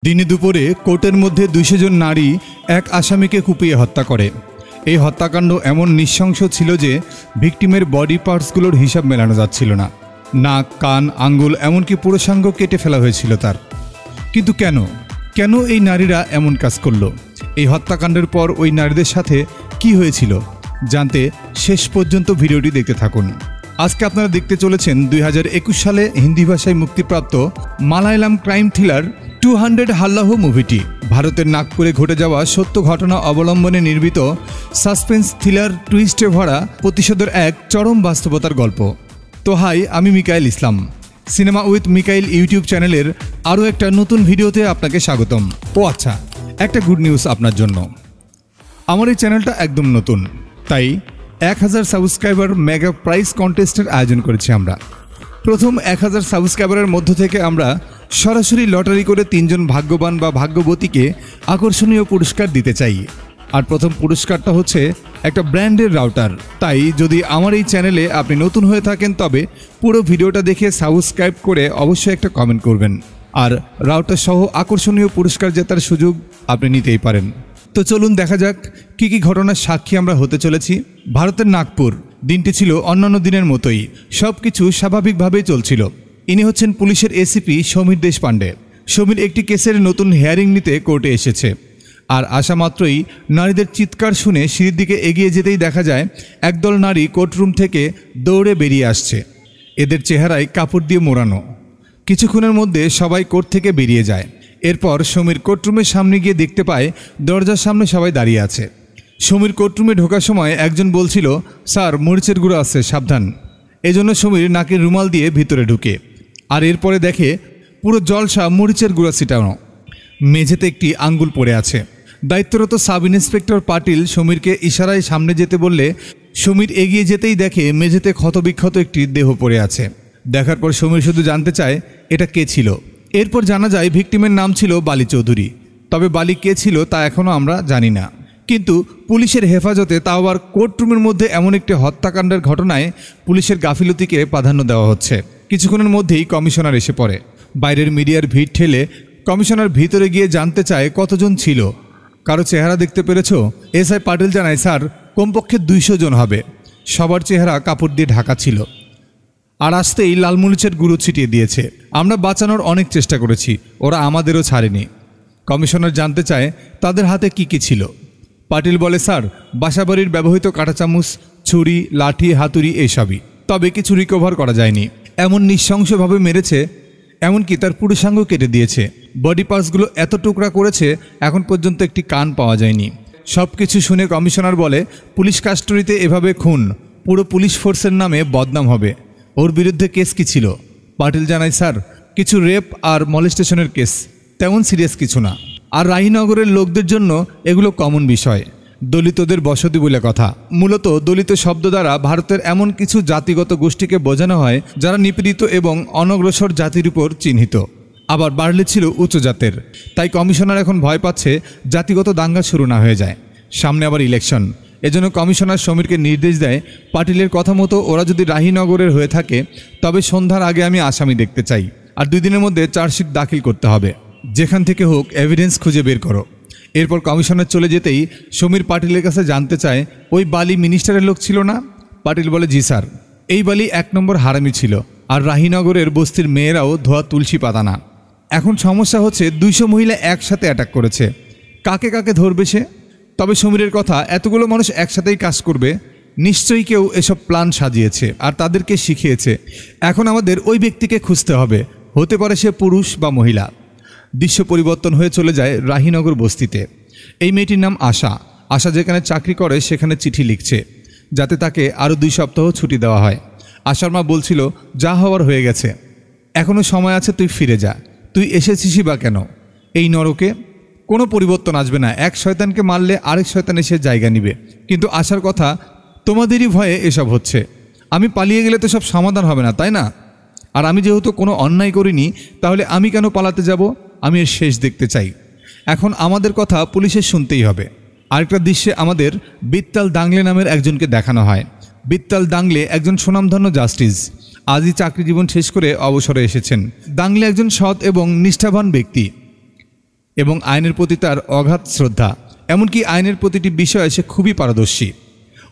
দিনে দুপুরে কোর্টের মধ্যে ২০০ জন নারী এক আসামিকে কুপিয়ে হত্যা করে। এই হত্যাকাণ্ড এমন নৃশংস ছিল যে ভিকটিমের বডি পার্টসগুলোর হিসাব মেলানো যাচ্ছিল না। নাক, কান, আঙ্গুল এমনকি পুরুষাঙ্গ কেটে ফেলা হয়েছিল তার। কিন্তু কেন এই নারীরা এমন কাজ করলো? এই হত্যাকাণ্ডের পর ওই নারীদের সাথে কি হয়েছিল জানতে শেষ পর্যন্ত ভিডিওটি দেখতে থাকুন। আজকে আপনারা দেখতে চলেছেন 2021 সালে হিন্দি ভাষায় মুক্তিপ্রাপ্ত মালায়ালাম ক্রাইম থ্রিলার 200 হাল্লাহো মুভিটি। ভারতের নাগপুরে ঘটে যাওয়া সত্য ঘটনা অবলম্বনে নির্মিত সাসপেন্স থ্রিলার টুইস্টে ভরা প্রতিশোধের এক চরম বাস্তবতার গল্প। তো হাই, আমি মিকাইল ইসলাম। সিনেমা উইথ মিকাইল ইউটিউব চ্যানেলের আরও একটা নতুন ভিডিওতে আপনাকে স্বাগতম। ও আচ্ছা, একটা গুড নিউজ আপনার জন্য। আমার এই চ্যানেলটা একদম নতুন, তাই 1000 সাবস্ক্রাইবার মেগা প্রাইজ কন্টেস্টের আয়োজন করেছি আমরা। প্রথম 1000 সাবস্ক্রাইবারের মধ্য থেকে আমরা সরাসরি লটারি করে 3 জন ভাগ্যবান বা ভাগ্যবতীকে আকর্ষণীয় পুরস্কার দিতে চাই। আর প্রথম পুরস্কারটা হচ্ছে একটা ব্র্যান্ডের রাউটার। তাই যদি আমার এই চ্যানেলে আপনি নতুন হয়ে থাকেন তবে পুরো ভিডিওটা দেখে সাবস্ক্রাইব করে অবশ্যই একটা কমেন্ট করবেন। আর রাউটার সহ আকর্ষণীয় পুরস্কার জেতার সুযোগ আপনি নিতেই পারেন। তো চলুন দেখা যাক কি ঘটনার সাক্ষী আমরা হতে চলেছি। ভারতের নাগপুর। দিনটি ছিল অন্যান্য দিনের মতোই, সব কিছু স্বাভাবিকভাবেই চলছিল। ইনি হচ্ছেন পুলিশের এসিপি সমীর দেশপাণ্ডে। সমীর একটি কেসের নতুন হিয়ারিং নিতে কোর্টে এসেছে। আর আসা মাত্রই নারীদের চিৎকার শুনে সিঁড়ির দিকে এগিয়ে যেতেই দেখা যায় একদল নারী কোর্টরুম থেকে দৌড়ে বেরিয়ে আসছে। এদের চেহারায় কাপড় দিয়ে মোড়ানো। কিছুক্ষণের মধ্যে সবাই কোর্ট থেকে বেরিয়ে যায়। এরপর সমীর কোর্টরুমের সামনে গিয়ে দেখতে পায় দরজার সামনে সবাই দাঁড়িয়ে আছে। সমীর কোর্টরুমে ঢোকার সময় একজন বলছিল, স্যার মরিচের গুঁড়ো আছে, সাবধান। এজন্য সমীর নাকের রুমাল দিয়ে ভিতরে ঢুকে। আর এরপরে দেখে পুরো জলসা মরিচের গুঁড়া ছিটানো। মেঝেতে একটি আঙ্গুল পড়ে আছে। দায়িত্বরত সাব ইন্সপেক্টর পাটিল সমীরকে ইশারায় সামনে যেতে বললে সমীর এগিয়ে যেতেই দেখে মেঝেতে ক্ষতবিক্ষত একটি দেহ পড়ে আছে। দেখার পর সমীর শুধু জানতে চায় এটা কে ছিল। এরপর জানা যায় ভিকটিমের নাম ছিল বালি চৌধুরী। তবে বালি কে ছিল তা এখনও আমরা জানি না। কিন্তু পুলিশের হেফাজতে, তাও আবার কোর্টরুমের মধ্যে এমন একটি হত্যাকাণ্ডের ঘটনায় পুলিশের গাফিলতিকে প্রাধান্য দেওয়া হচ্ছে। কিছুক্ষণের মধ্যেই কমিশনার এসে পড়ে। বাইরের মিডিয়ার ভিড় ঠেলে কমিশনার ভিতরে গিয়ে জানতে চায় কতজন ছিল। কারো চেহারা দেখতে পেরেছ? এসআই পাটিল জানায়, স্যার কমপক্ষে 200 জন হবে। সবার চেহারা কাপড় দিয়ে ঢাকা ছিল। আর আসতেই লাল মরিচের গুঁড়ো ছিটিয়ে দিয়েছে। আমরা বাঁচানোর অনেক চেষ্টা করেছি, ওরা আমাদেরও ছাড়েনি। কমিশনার জানতে চায় তাদের হাতে কি ছিল। পাটিল বলে, স্যার বাসাবাড়ির ব্যবহৃত কাঁটা চামচ, ছুরি, লাঠি, হাতুড়ি এইসবই। তবে কিছু রিকভার করা যায়নি। এমন নৃশংসভাবে মেরেছে, এমনকি তার পুরুষাঙ্গ কেটে দিয়েছে। বডি পার্টসগুলো এত টুকরা করেছে, এখন পর্যন্ত একটি কান পাওয়া যায়নি। সব কিছু শুনে কমিশনার বলে, পুলিশ কাস্টডিতে এভাবে খুন, পুরো পুলিশ ফোর্সের নামে বদনাম হবে। ওর বিরুদ্ধে কেস কি ছিল? পাটিল জানায়, স্যার কিছু রেপ আর মলেস্টেশনের কেস, তেমন সিরিয়াস কিছু না। আর রাহিনগরের লোকদের জন্য এগুলো কমন বিষয়। দলিতদের বসতি বলে কথা। মূলত দলিত শব্দ দ্বারা ভারতের এমন কিছু জাতিগত গোষ্ঠীকে বোঝানো হয় যারা নিপীড়িত এবং অনগ্রসর জাতির উপর চিহ্নিত। আবার বার্লি ছিল উচ্চ জাতের। তাই কমিশনার এখন ভয় পাচ্ছে জাতিগত দাঙ্গা শুরু না হয়ে যায়। সামনে আবার ইলেকশন। এজন্য কমিশনার সমীরকে নির্দেশ দেয়, পাটিলের কথা মতো ওরা যদি রাহিনগরের হয়ে থাকে তবে সন্ধ্যার আগে আমি আসামি দেখতে চাই। আর 2 দিনের মধ্যে চার্জশিট দাখিল করতে হবে। যেখান থেকে হোক এভিডেন্স খুঁজে বের করো। এরপর কমিশনার চলে যেতেই সমীর পাটিলের কাছে জানতে চায়, ওই বালি মিনিস্টারের লোক ছিল না? পাটিল বলে, জি স্যার, এই বালি 1 নম্বর হারামি ছিল। আর রাহিনগরের বস্তির মেয়েরাও ধোয়া তুলসী পাতা না। এখন সমস্যা হচ্ছে 200 মহিলা একসাথে অ্যাটাক করেছে, কাকে কাকে ধরবে সে? তবে সমীরের কথা, এতগুলো মানুষ একসাথেই কাজ করবে, নিশ্চয়ই কেউ এসব প্ল্যান সাজিয়েছে আর তাদেরকে শিখিয়েছে। এখন আমাদের ওই ব্যক্তিকে খুঁজতে হবে। হতে পারে সে পুরুষ বা মহিলা। দৃশ্য পরিবর্তন হয়ে চলে যায় রাহিনগর বস্তিতে। এই মেয়েটির নাম আশা। আশা যেখানে চাকরি করে সেখানে চিঠি লিখছে যাতে তাকে আরও 2 সপ্তাহ ছুটি দেওয়া হয়। আশার মা বলছিল, যা হওয়ার হয়ে গেছে, এখনও সময় আছে, তুই ফিরে যা। তুই এসেছিসই বা কেন এই নরকে? কোনো পরিবর্তন আসবে না। এক শয়তানকে মারলে আরেক শয়তান এসে জায়গা নিবে। কিন্তু আশার কথা, তোমাদেরই ভয়ে এসব হচ্ছে। আমি পালিয়ে গেলে তো সব সমাধান হবে না, তাই না? আর আমি যেহেতু কোনো অন্যায় করিনি, তাহলে আমি কেন পালাতে যাব? আমি এর শেষ দেখতে চাই। এখন আমাদের কথা পুলিশের শুনতেই হবে। আরেকটা দৃশ্যে আমাদের বিত্তাল দাংলে নামের একজনকে দেখানো হয়। বিত্তাল দাংলে একজন সুনামধন্য জাস্টিস। আজই চাকরি জীবন শেষ করে অবসরে এসেছেন। দাংলে একজন সৎ এবং নিষ্ঠাবান ব্যক্তি। এবং আইনের প্রতি তার অগাধ শ্রদ্ধা। এমনকি আইনের প্রতিটি বিষয়ে সে খুবই পারদর্শী।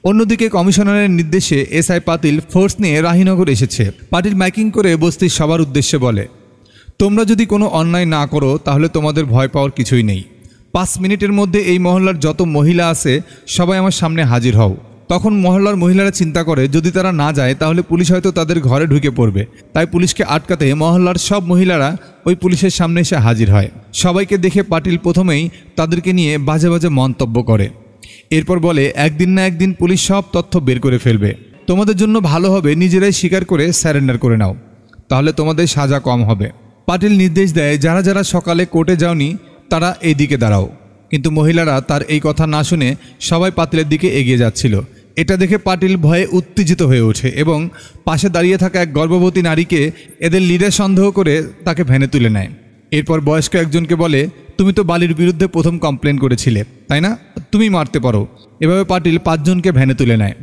অন্যদিকে কমিশনারের নির্দেশে এসআই পাতিল ফোর্স নিয়ে রাহিনগর এসেছে। পাতিল মাইকিং করে বস্তির সবার উদ্দেশ্যে বলে, তোমরা যদি কোনো অন্যায় না করো তাহলে তোমাদের ভয় পাওয়ার কিছুই নেই। 5 মিনিটের মধ্যে এই মহল্লার যত মহিলা আছে সবাই আমার সামনে হাজির হও। তখন মহল্লার মহিলারা চিন্তা করে যদি তারা না যায় তাহলে পুলিশ হয়তো তাদের ঘরে ঢুকে পড়বে। তাই পুলিশকে আটকাতে মহল্লার সব মহিলারা ওই পুলিশের সামনে এসে হাজির হয়। সবাইকে দেখে পাটিল প্রথমেই তাদেরকে নিয়ে বাজে বাজে মন্তব্য করে। এরপর বলে, একদিন না একদিন পুলিশ সব তথ্য বের করে ফেলবে। তোমাদের জন্য ভালো হবে নিজেরাই স্বীকার করে স্যারেন্ডার করে নাও, তাহলে তোমাদের সাজা কম হবে। পাটিল নির্দেশ দেয়, যারা যারা সকালে কোর্টে যাওনি তারা এই দিকে দাঁড়াও। কিন্তু মহিলারা তার এই কথা না শুনে সবাই পাতিলের দিকে এগিয়ে যাচ্ছিল। এটা দেখে পাটিল ভয়ে উত্তেজিত হয়ে ওঠে এবং পাশে দাঁড়িয়ে থাকা এক গর্ভবতী নারীকে এদের লিডার সন্দেহ করে তাকে ভ্যানে তুলে নেয়। এরপর বয়স্ক একজনকে বলে, তুমি তো বালির বিরুদ্ধে প্রথম কমপ্লেন করেছিলে, তাই না? তুমি মারতে পারো। এভাবে পাটিল 5 জনকে ভ্যানে তুলে নেয়।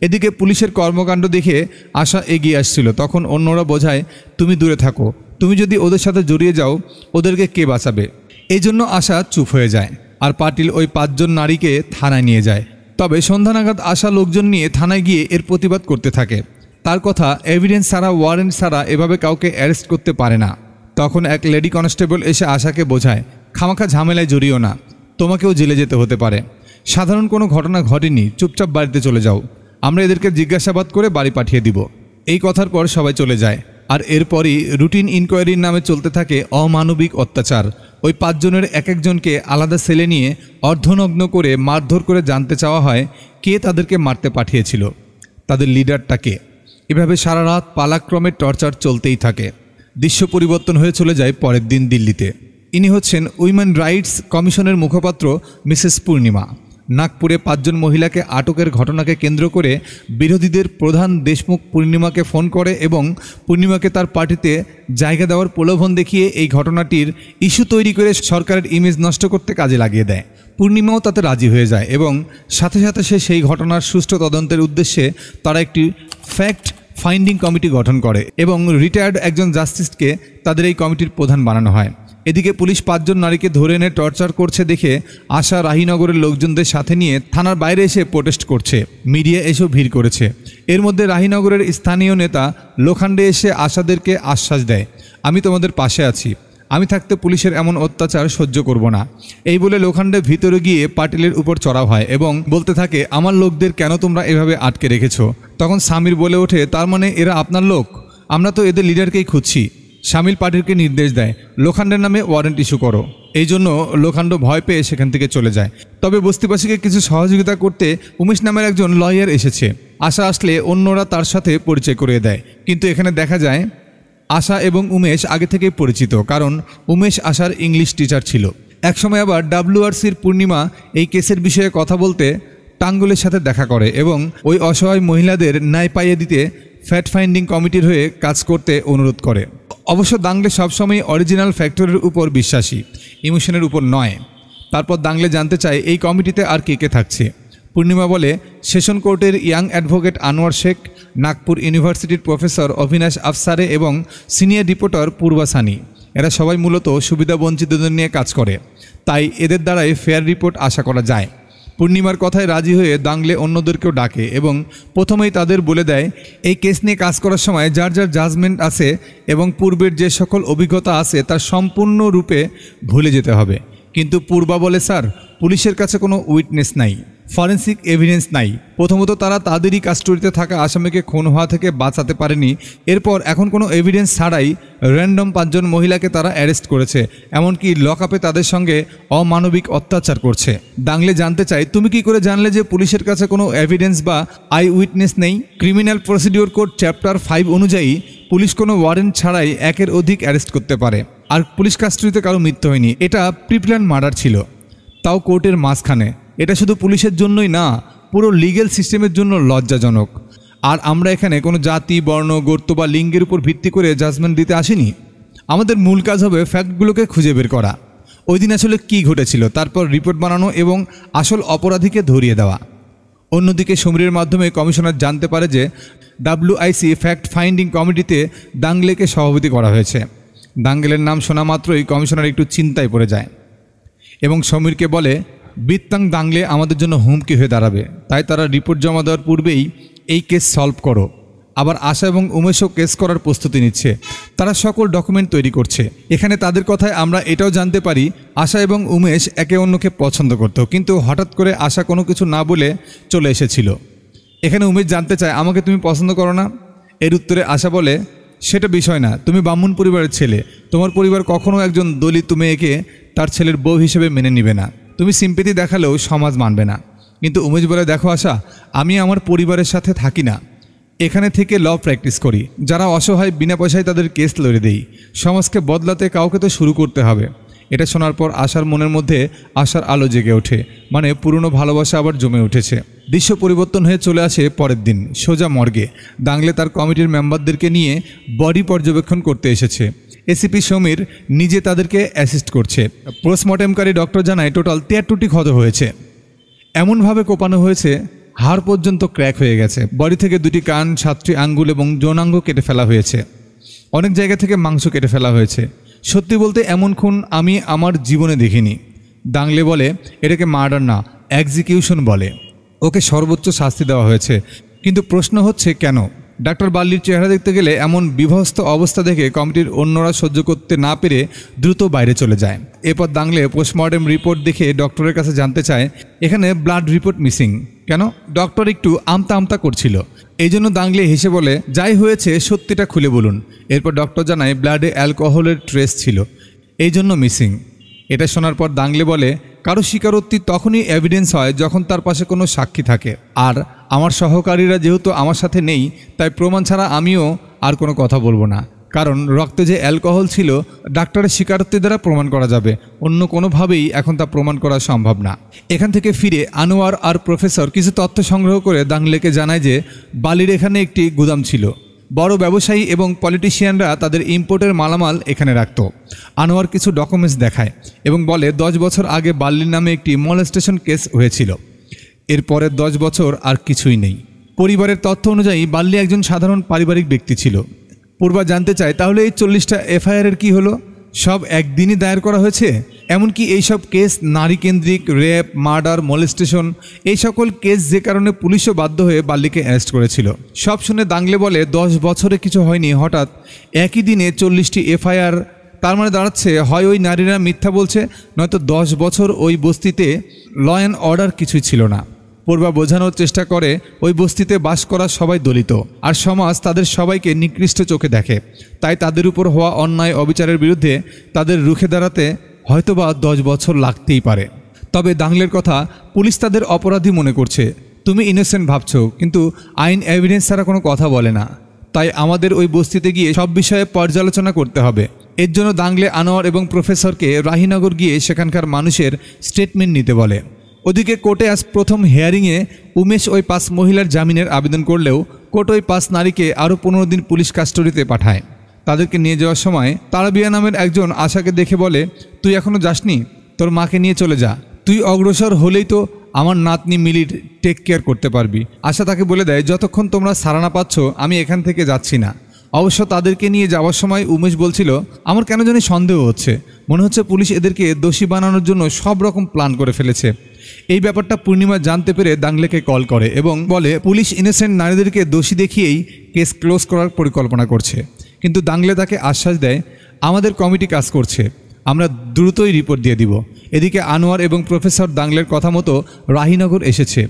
এদিকে পুলিশের কর্মকাণ্ড দেখে আশা এগিয়ে আসছিল। তখন অন্যরা বোঝায়, তুমি দূরে থাকো, তুমি যদি ওদের সাথে জড়িয়ে যাও ওদেরকে কে বাঁচাবে? এই জন্য আশা চুপ হয়ে যায় আর পাটিল ওই 5 জন নারীকে থানায় নিয়ে যায়। তবে সন্ধ্যা নাগাদ আশা লোকজন নিয়ে থানায় গিয়ে এর প্রতিবাদ করতে থাকে। তার কথা, এভিডেন্স ছাড়া, ওয়ারেন্ট ছাড়া এভাবে কাউকে অ্যারেস্ট করতে পারে না। তখন এক লেডি কনস্টেবল এসে আশাকে বোঝায়, খামাখা ঝামেলায় জড়িও না, তোমাকেও জেলে যেতে হতে পারে। সাধারণ কোনো ঘটনা ঘটেনি, চুপচাপ বাড়িতে চলে যাও, আমরা এদেরকে জিজ্ঞাসাবাদ করে বাড়ি পাঠিয়ে দিব। এই কথার পর সবাই চলে যায়। আর এরপরই রুটিন ইনকোয়ারির নামে চলতে থাকে অমানবিক অত্যাচার। ওই 5 জনের এক একজনকে আলাদা সেলে নিয়ে অর্ধনগ্ন করে মারধর করে জানতে চাওয়া হয় কে তাদেরকে মারতে পাঠিয়েছিল, তাদের লিডারটা কে। এভাবে সারা রাত পালাক্রমে টর্চার চলতেই থাকে। দৃশ্য পরিবর্তন হয়ে চলে যায় পরের দিন দিল্লিতে। ইনি হচ্ছেন উইমেন রাইটস কমিশনের মুখপাত্র মিসেস পূর্ণিমা। নাগপুরে 5 জন মহিলাকে আটকের ঘটনাকে কেন্দ্র করে বিরোধীদের প্রধান দেশমুখ পূর্ণিমাকে ফোন করে এবং পূর্ণিমাকে তার পার্টিতে জায়গা দেওয়ার প্রলোভন দেখিয়ে এই ঘটনাটির ইস্যু তৈরি করে সরকারের ইমেজ নষ্ট করতে কাজে লাগিয়ে দেয়। পূর্ণিমাও তাতে রাজি হয়ে যায় এবং সাথে সাথে সে সেই ঘটনার সুষ্ঠু তদন্তের উদ্দেশ্যে তারা একটি ফ্যাক্ট ফাইন্ডিং কমিটি গঠন করে এবং রিটায়ার্ড একজন জাস্টিসকে তাদের এই কমিটির প্রধান বানানো হয়। এদিকে পুলিশ 5 জন নারীকে ধরে এনে টর্চার করছে দেখে আশা রাহিনগরের লোকজনদের সাথে নিয়ে থানার বাইরে এসে প্রোটেস্ট করছে। মিডিয়া এসেও ভিড় করেছে। এর মধ্যে রাহিনগরের স্থানীয় নেতা লোখান্ডে এসে আশাদেরকে আশ্বাস দেয়, আমি তোমাদের পাশে আছি, আমি থাকতে পুলিশের এমন অত্যাচার সহ্য করব না। এই বলে লোখান্ডে ভিতরে গিয়ে পাটিলের উপর চড়াও হয় এবং বলতে থাকে, আমার লোকদের কেন তোমরা এভাবে আটকে রেখেছো? তখন সামির বলে ওঠে, তার মানে এরা আপনার লোক? আমরা তো এদের লিডারকেই খুঁজছি। শামিল পাটিলকে নির্দেশ দেয়, লোখান্ডের নামে ওয়ারেন্ট ইস্যু করো। এই জন্য লোখান্ড ভয় পেয়ে সেখান থেকে চলে যায়। তবে বস্তিবাসীকে কিছু সহযোগিতা করতে উমেশ নামের একজন লয়ার এসেছে। আশা আসলে অন্যরা তার সাথে পরিচয় করিয়ে দেয়। কিন্তু এখানে দেখা যায় আশা এবং উমেশ আগে থেকেই পরিচিত, কারণ উমেশ আশার ইংলিশ টিচার ছিল। একসময় আবার WRCর পূর্ণিমা এই কেসের বিষয়ে কথা বলতে টাঙ্গুলের সাথে দেখা করে এবং ওই অসহায় মহিলাদের ন্যায় পাইয়ে দিতে ফ্যাক্ট ফাইন্ডিং কমিটির হয়ে কাজ করতে অনুরোধ করে। অবশ্য দাঙ্গলে সবসময় অরিজিনাল ফ্যাক্টরের উপর বিশ্বাসী, ইমোশনের উপর নয়। তারপর দাঙ্গলে জানতে চায় এই কমিটিতে আর কে কে থাকছে। পূর্ণিমা বলে, সেশন কোর্টের ইয়াং অ্যাডভোকেট আনোয়ার শেখ, নাগপুর ইউনিভার্সিটির প্রফেসর অভিনাশ আফসারে এবং সিনিয়র রিপোর্টার পূর্বা সানি। এরা সবাই মূলত সুবিধাবঞ্চিতদের নিয়ে কাজ করে, তাই এদের দ্বারাই ফেয়ার রিপোর্ট আশা করা যায়। পূর্ণিমার কথায় রাজি হয়ে দাঙ্গলে অন্যদেরকেও ডাকে এবং প্রথমেই তাদের বলে দেয় এই কেস নিয়ে কাজ করার সময় যার যার জাজমেন্ট আছে এবং পূর্বের যে সকল অভিজ্ঞতা আছে তার সম্পূর্ণরূপে ভুলে যেতে হবে। কিন্তু পূর্বা বলে, স্যার, পুলিশের কাছে কোনো উইটনেস নাই, ফরেন্সিক এভিডেন্স নাই। প্রথমত তারা তাদেরই কাস্টডিতে থাকা আসামিকে খুন হওয়া থেকে বাঁচাতে পারেনি। এরপর এখন কোনো এভিডেন্স ছাড়াই র্যান্ডম 5 জন মহিলাকে তারা অ্যারেস্ট করেছে, এমনকি লকআপে তাদের সঙ্গে অমানবিক অত্যাচার করছে। দাঙ্গলে জানতে চাই, তুমি কি করে জানলে যে পুলিশের কাছে কোনো এভিডেন্স বা আই উইটনেস নেই? ক্রিমিনাল প্রসিডিওর কোড চ্যাপ্টার 5 অনুযায়ী পুলিশ কোনো ওয়ারেন্ট ছাড়াই 1-এর অধিক অ্যারেস্ট করতে পারে। আর পুলিশ কাস্টডিতে কারো মৃত্যু হয়নি, এটা প্রিপ্ল্যান মার্ডার ছিল, তাও কোর্টের মাঝখানে। এটা শুধু পুলিশের জন্যই না, পুরো লিগ্যাল সিস্টেমের জন্য লজ্জাজনক। আর আমরা এখানে কোনো জাতি, বর্ণ, গোত্র বা লিঙ্গের উপর ভিত্তি করে জাজমেন্ট দিতে আসিনি। আমাদের মূল কাজ হবে ফ্যাক্টগুলোকে খুঁজে বের করা, ওই দিন আসলে কী ঘটেছিল, তারপর রিপোর্ট বানানো এবং আসল অপরাধীকে ধরিয়ে দেওয়া। অন্যদিকে সমীরের মাধ্যমে কমিশনার জানতে পারে যে WIC ফ্যাক্ট ফাইন্ডিং কমিটিতে দাঙ্গলেকে সভাপতি করা হয়েছে। দাঙ্গলের নাম শোনা মাত্রই কমিশনার একটু চিন্তায় পড়ে যায়। এবং সমীরকে বলে বিত্তাং দাংলে আমাদের জন্য হুমকি হয়ে দাঁড়াবে, তাই তারা রিপোর্ট জমা দেওয়ার পূর্বেই এই কেস সলভ করো। আবার আশা এবং উমেশও কেস করার প্রস্তুতি নিচ্ছে, তারা সকল ডকুমেন্ট তৈরি করছে। এখানে তাদের কথায় আমরা এটাও জানতে পারি আশা এবং উমেশ একে অন্যকে পছন্দ করত, কিন্তু হঠাৎ করে আশা কোনো কিছু না বলে চলে এসেছিল। এখানে উমেশ জানতে চায় আমাকে তুমি পছন্দ করো না? এর উত্তরে আশা বলে সেটা বিষয় না, তুমি ব্রাহ্মণ পরিবারের ছেলে, তোমার পরিবার কখনো একজন দলিত মেয়েকে তার ছেলের বউ হিসেবে মেনে নিবে না, তুমি সিম্পেথি দেখালেও সমাজ মানবে না। কিন্তু উমেশ বলে দেখো আশা, আমি আমার পরিবারের সাথে থাকি না, এখানে থেকে ল প্র্যাকটিস করি। যারা অসহায় বিনা পয়সায় তাদের কেস লড়ে দেই। সমাজকে বদলাতে কাউকে তো শুরু করতে হবে। এটা শোনার পর আশার মনের মধ্যে আশার আলো জেগে ওঠে, মানে পুরনো ভালোবাসা আবার জমে উঠেছে। দৃশ্য পরিবর্তন হয়ে চলে আসে পরের দিন সোজা মর্গে। দাংলে তার কমিটির মেম্বারদেরকে নিয়ে বডি পর্যবেক্ষণ করতে এসেছে। এসিপি সমীর নিজে তাদেরকে অ্যাসিস্ট করছে। পোস্টমর্টেমকারী ডক্টর জানায় টোটাল 13টি ক্ষত হয়েছে, এমনভাবে কোপানো হয়েছে হাড় পর্যন্ত ক্র্যাক হয়ে গেছে। বডি থেকে 2টি কান, 7টি আঙ্গুল এবং যৌনাঙ্গ কেটে ফেলা হয়েছে। অনেক জায়গা থেকে মাংস কেটে ফেলা হয়েছে। সত্যি বলতে এমন খুন আমি আমার জীবনে দেখিনি। দাংলে বলে এটাকে মার্ডার না, এক্সিকিউশন বলে। ওকে সর্বোচ্চ শাস্তি দেওয়া হয়েছে, কিন্তু প্রশ্ন হচ্ছে কেন? ডাক্তার বাল্লির চেহারা দেখতে গেলে এমন বিভস্ত অবস্থা দেখে কমিটির অন্যরা সহ্য করতে না পেরে দ্রুত বাইরে চলে যায়। এরপর দাংলে পোস্টমর্টেম রিপোর্ট দেখে ডক্টরের কাছে জানতে চায় এখানে ব্লাড রিপোর্ট মিসিং কেন? ডক্টর একটু আমতা আমতা করছিল। এই জন্য দাংলে হেসে বলে যাই হয়েছে সত্যিটা খুলে বলুন। এরপর ডক্টর জানায় ব্লাডে অ্যালকোহলের ট্রেস ছিল, এই জন্য মিসিং। এটা শোনার পর দাংলে বলে কারো স্বীকারোক্তি তখনই এভিডেন্স হয় যখন তার পাশে কোনো সাক্ষী থাকে, আর আমার সহকারীরা যেহেতু আমার সাথে নেই তাই প্রমাণ ছাড়া আমিও আর কোনো কথা বলবো না। কারণ রক্তে যে অ্যালকোহল ছিল ডাক্তারের স্বীকারোক্তি দ্বারা প্রমাণ করা যাবে, অন্য কোনোভাবেই এখন তা প্রমাণ করা সম্ভব না। এখান থেকে ফিরে আনোয়ার আর প্রফেসর কিছু তথ্য সংগ্রহ করে দাংলেকে জানায় যে বালির এখানে একটি গুদাম ছিল। বড় ব্যবসায়ী এবং পলিটিশিয়ানরা তাদের ইম্পোর্টের মালামাল এখানে রাখত। আনোয়ার কিছু ডকুমেন্টস দেখায় এবং বলে 10 বছর আগে বাল্লির নামে একটি মলেস্টেশন কেস হয়েছিল। এরপরে 10 বছর আর কিছুই নেই। পরিবারের তথ্য অনুযায়ী বাল্লি একজন সাধারণ পারিবারিক ব্যক্তি ছিল। পূর্বা জানতে চায় তাহলে এই 40টা এফআইআরের কি হলো? সব একদিনই দায়ের করা হয়েছে? এমনকি এইসব কেস নারী কেন্দ্রিক, রেপ, মার্ডার, মলেস্টেশন, এই সকল কেস যে কারণে পুলিশও বাধ্য হয়ে বাল্লিকে অ্যারেস্ট করেছিল। সব শুনে দাংলে বলে 10 বছরে কিছু হয়নি, হঠাৎ একই দিনে 40টি এফআইআর, তার মানে দাঁড়াচ্ছে হয় ওই নারীরা মিথ্যা বলছে, নয়তো 10 বছর ওই বস্তিতে ল অ্যান্ড অর্ডার কিছুই ছিল না। পূর্বা বোঝানোর চেষ্টা করে ওই বস্তিতে বাস করা সবাই দলিত, আর সমাজ তাদের সবাইকে নিকৃষ্ট চোখে দেখে, তাই তাদের উপর হওয়া অন্যায় অবিচারের বিরুদ্ধে তাদের রুখে দাঁড়াতে হয়তোবা 10 বছর লাগতেই পারে। তবে দাংলের কথা, পুলিশ তাদের অপরাধী মনে করছে, তুমি ইনোসেন্ট ভাবছো, কিন্তু আইন এভিডেন্স ছাড়া কোনো কথা বলে না। তাই আমাদের ওই বস্তিতে গিয়ে সব বিষয়ে পর্যালোচনা করতে হবে। এর জন্য দাংলে আনোয়ার এবং প্রফেসরকে রাহিনগর গিয়ে সেখানকার মানুষের স্টেটমেন্ট নিতে বলে। ওদিকে কোর্টে আজ প্রথম হিয়ারিংয়ে উমেশ ওই 5 মহিলার জামিনের আবেদন করলেও কোর্ট ওই 5 নারীকে আরও 15 দিন পুলিশ কাস্টডিতে পাঠায়। তাদেরকে নিয়ে যাওয়ার সময় তারাবিয়া নামের একজন আশাকে দেখে বলে তুই এখনও যাসনি, তোর মাকে নিয়ে চলে যা, তুই অগ্রসর হলেই তো আমার নাতনি মিলির টেক কেয়ার করতে পারবি। আশা তাকে বলে দেয় যতক্ষণ তোমরা সারানা পাচ্ছ আমি এখান থেকে যাচ্ছি না। অবশ্য তাদেরকে নিয়ে যাওয়ার সময় উমেশ বলছিল আমার কেন জানি সন্দেহ হচ্ছে, মনে হচ্ছে পুলিশ এদেরকে দোষী বানানোর জন্য সব রকম প্ল্যান করে ফেলেছে। এই ব্যাপারটা পূর্ণিমা জানতে পেরে দাংলেকে কল করে এবং বলে পুলিশ ইনোসেন্ট নারীদেরকে দোষী দেখিয়েই কেস ক্লোজ করার পরিকল্পনা করছে। কিন্তু দাংলে তাকে আশ্বাস দেয় আমাদের কমিটি কাজ করছে, আমরা দ্রুতই রিপোর্ট দিয়ে দিব। এদিকে আনোয়ার এবং প্রফেসর দাংলের কথা মতো রাহিনগর এসেছে।